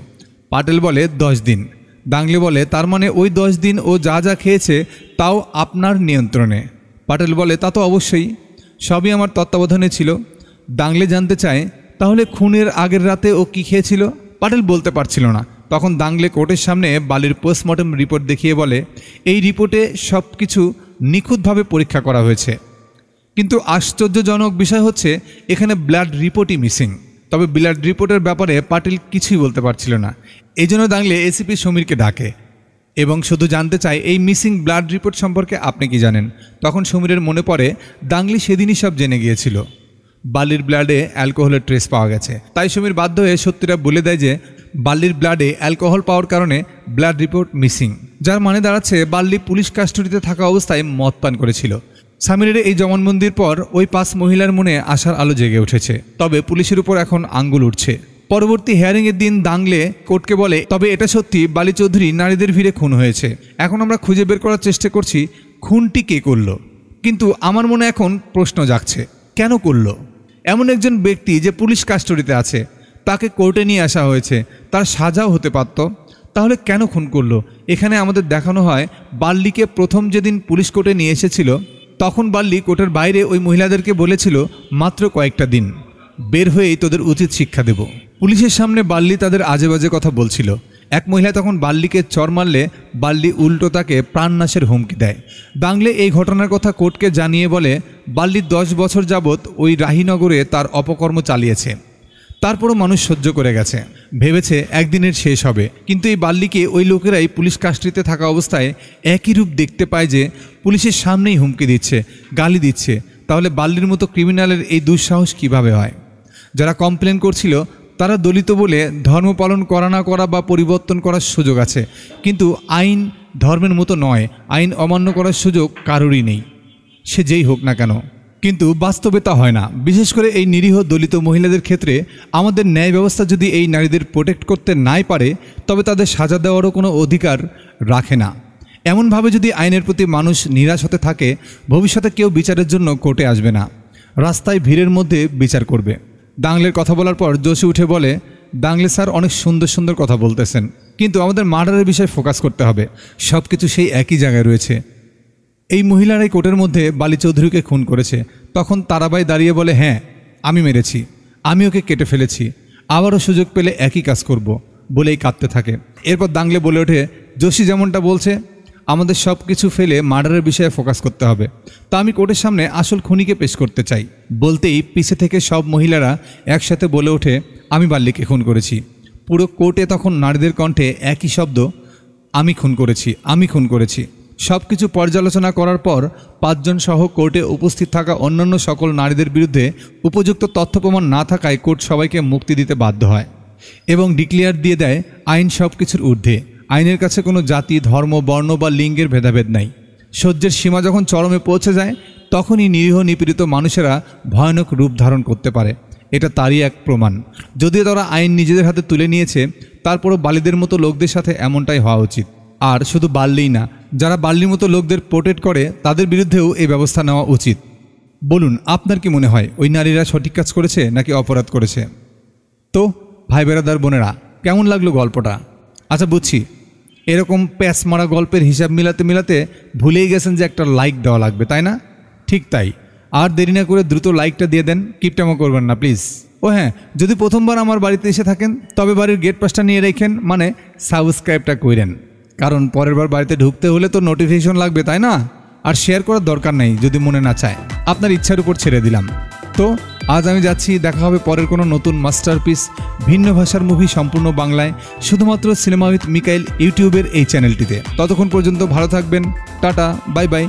পাটিল বলে 10 দিন। দাঙ্গলে বলে তার মানে ওই 10 দিন ও যা যা খেয়েছে তাও আপনার নিয়ন্ত্রণে। পাটিল বলে তা তো অবশ্যই, সবই আমার তত্ত্বাবধানে ছিল। দাঙ্গলে জানতে চায় তাহলে খুনের আগের রাতে ও কি খেয়েছিল। পাটিল বলতে পারছিল না। তখন দাঙ্গলে কোর্টের সামনে বালির পোস্টমর্টম রিপোর্ট দেখিয়ে বলে এই রিপোর্টে সব কিছু নিখুঁতভাবে পরীক্ষা করা হয়েছে, কিন্তু আশ্চর্যজনক বিষয় হচ্ছে এখানে ব্লাড রিপোর্টই মিসিং। তবে ব্লাড রিপোর্টের ব্যাপারে পাটিল কিছুই বলতে পারছিল না। এই জন্য দাঙ্গলে এসিপি সমীরকে ডাকে এবং শুধু জানতে চায় এই মিসিং ব্লাড রিপোর্ট সম্পর্কে আপনি কি জানেন। তখন সমীরের মনে পড়ে দাঙ্গলি সেদিনই সব জেনে গিয়েছিল, বালির ব্লাডে অ্যালকোহলের ট্রেস পাওয়া গেছে। তাই সমীর বাধ্য হয়ে সত্যিটা বলে দেয় যে বাল্লির ব্লাডে অ্যালকোহল পাওয়ার কারণে ব্লাড রিপোর্ট মিসিং, যার মানে দাঁড়াচ্ছে বাল্লি পুলিশ কাস্টডিতে থাকা অবস্থায় মদ পান করেছিল। সামিরের এই জবানবন্দির পর ওই 5 মহিলার মনে আশার আলো জেগে উঠেছে। তবে পুলিশের উপর এখন আঙ্গুল উঠছে। পরবর্তী হিয়ারিংয়ের দিন দাঙ্গলে কোর্টকে বলে তবে এটা সত্যি বালি চৌধুরী নারীদের ভিড়ে খুন হয়েছে। এখন আমরা খুঁজে বের করার চেষ্টা করছি খুনটি কে করল, কিন্তু আমার মনে এখন প্রশ্ন জাগছে কেন করল। এমন একজন ব্যক্তি যে পুলিশ কাস্টডিতে আছে, তাকে কোর্টে নিয়ে আসা হয়েছে, তার সাজাও হতে পারত, তাহলে কেন খুন করলো। এখানে আমাদের দেখানো হয় বাল্লিকে প্রথম যেদিন পুলিশ কোর্টে নিয়ে এসেছিল তখন বাল্লি কোর্টের বাইরে ওই মহিলাদেরকে বলেছিল মাত্র কয়েকটা দিন, বের হয়েই তোদের উচিত শিক্ষা দেব। পুলিশের সামনে বাল্লি তাদের আজে বাজে কথা বলছিল। এক মহিলা তখন বাল্লিকে চর মারলে বাল্লি উল্টো তাকে প্রাণনাশের হুমকি দেয়। দাঙ্গলে এই ঘটনার কথা কোর্টকে জানিয়ে বলে বাল্লি 10 বছর যাবৎ ওই রাহিনগরে তার অপকর্ম চালিয়েছে, তারপরও মানুষ সহ্য করে গেছে, ভেবেছে একদিনের শেষ হবে। কিন্তু এই বাল্লিকে ওই লোকেরাই পুলিশ কাস্টডিতে থাকা অবস্থায় একই রূপ দেখতে পায় যে পুলিশের সামনেই হুমকি দিচ্ছে, গালি দিচ্ছে। তাহলে বাল্লির মতো ক্রিমিনালের এই দুঃসাহস কিভাবে হয়। যারা কমপ্লেন করছিল তারা দলিত বলে ধর্ম পালন করা না করা বা পরিবর্তন করার সুযোগ আছে, কিন্তু আইন ধর্মের মতো নয়, আইন অমান্য করার সুযোগ কারোরই নেই, সে যেই হোক না কেন। কিন্তু বাস্তবে তা হয় না। বিশেষ করে এই নিরীহ দলিত মহিলাদের ক্ষেত্রে আমাদের ন্যায় ব্যবস্থা যদি এই নারীদের প্রোটেক্ট করতে নাই পারে তবে তাদের সাজা দেওয়ারও কোনো অধিকার রাখে না। এমনভাবে যদি আইনের প্রতি মানুষ নিরাশ হতে থাকে ভবিষ্যতে কেউ বিচারের জন্য কোর্টে আসবে না, রাস্তায় ভিড়ের মধ্যে বিচার করবে। দাঙ্গলের কথা বলার পর যোশী উঠে বলে দাঙ্গলে স্যার অনেক সুন্দর সুন্দর কথা বলতেছেন, কিন্তু আমাদের মার্ডারের বিষয়ে ফোকাস করতে হবে। সব কিছু সেই একই জায়গায় রয়েছে। এই মহিলারাই কোর্টের মধ্যে বালি চৌধুরীকে খুন করেছে। তখন তারাবাই দাঁড়িয়ে বলে হ্যাঁ আমি মেরেছি, আমি ওকে কেটে ফেলেছি, আবারও সুযোগ পেলে একই কাজ করব। বলেই কাঁদতে থাকে। এরপর দাংলে বলে ওঠে, যোশী যেমনটা বলছে আমাদের সব কিছু ফেলে মার্ডারের বিষয়ে ফোকাস করতে হবে, তা আমি কোর্টের সামনে আসল খুনিকে পেশ করতে চাই। বলতেই পিছে থেকে সব মহিলারা একসাথে বলে ওঠে, আমি বাল্লিকে খুন করেছি। পুরো কোর্টে তখন নারীদের কণ্ঠে একই শব্দ, আমি খুন করেছি, আমি খুন করেছি। সব কিছু পর্যালোচনা করার পর 5 জন সহ কোর্টে উপস্থিত থাকা অন্যান্য সকল নারীদের বিরুদ্ধে উপযুক্ত তথ্য প্রমাণ না থাকায় কোর্ট সবাইকে মুক্তি দিতে বাধ্য হয় এবং ডিক্লেয়ার দিয়ে দেয় আইন সব কিছুর ঊর্ধ্বে। আইনের কাছে কোনো জাতি, ধর্ম, বর্ণ বা লিঙ্গের ভেদাভেদ নাই। সহ্যের সীমা যখন চরমে পৌঁছে যায় তখনই নিরীহ নিপীড়িত মানুষেরা ভয়ানক রূপ ধারণ করতে পারে। এটা তারই এক প্রমাণ। যদিও তারা আইন নিজেদের হাতে তুলে নিয়েছে, তারপরও বালিদের মতো লোকদের সাথে এমনটাই হওয়া উচিত। আর শুধু বাল্লিই না, যারা বাল্লির মতো লোকদের প্রোটেক্ট করে তাদের বিরুদ্ধেও এই ব্যবস্থা নেওয়া উচিত। বলুন, আপনার কি মনে হয় ওই নারীরা সঠিক কাজ করেছে নাকি অপরাধ করেছে? তো ভাই বেরাদার বোনেরা, কেমন লাগলো গল্পটা? আচ্ছা বুঝছি, এরকম প্যাঁচ মারা গল্পের হিসাব মিলাতে মিলাতে ভুলেই গেছেন যে একটা লাইক দেওয়া লাগবে, তাই না? ঠিক তাই, আর দেরি না করে দ্রুত লাইকটা দিয়ে দেন, কিপটামো করবেন না প্লিজ। ও হ্যাঁ, যদি প্রথমবার আমার বাড়িতে এসে থাকেন তবে বাড়ির গেট পাসটা নিয়ে রেখেন, মানে সাবস্ক্রাইবটা করেন, কারণ পরের বার বাড়িতে ঢুকতে হলে তো নোটিফিকেশন লাগবে, তাই না? আর শেয়ার করার দরকার নেই যদি মনে না চায়, আপনার ইচ্ছার উপর ছেড়ে দিলাম। তো আজ আমি যাচ্ছি, দেখা হবে পরের কোনো নতুন মাস্টারপিস ভিন্ন ভাষার মুভি সম্পূর্ণ বাংলায় শুধুমাত্র সিনেমা উইথ মিকাইল ইউটিউবের এই চ্যানেলটিতে। ততক্ষণ পর্যন্ত ভালো থাকবেন, টাটা, বাই বাই।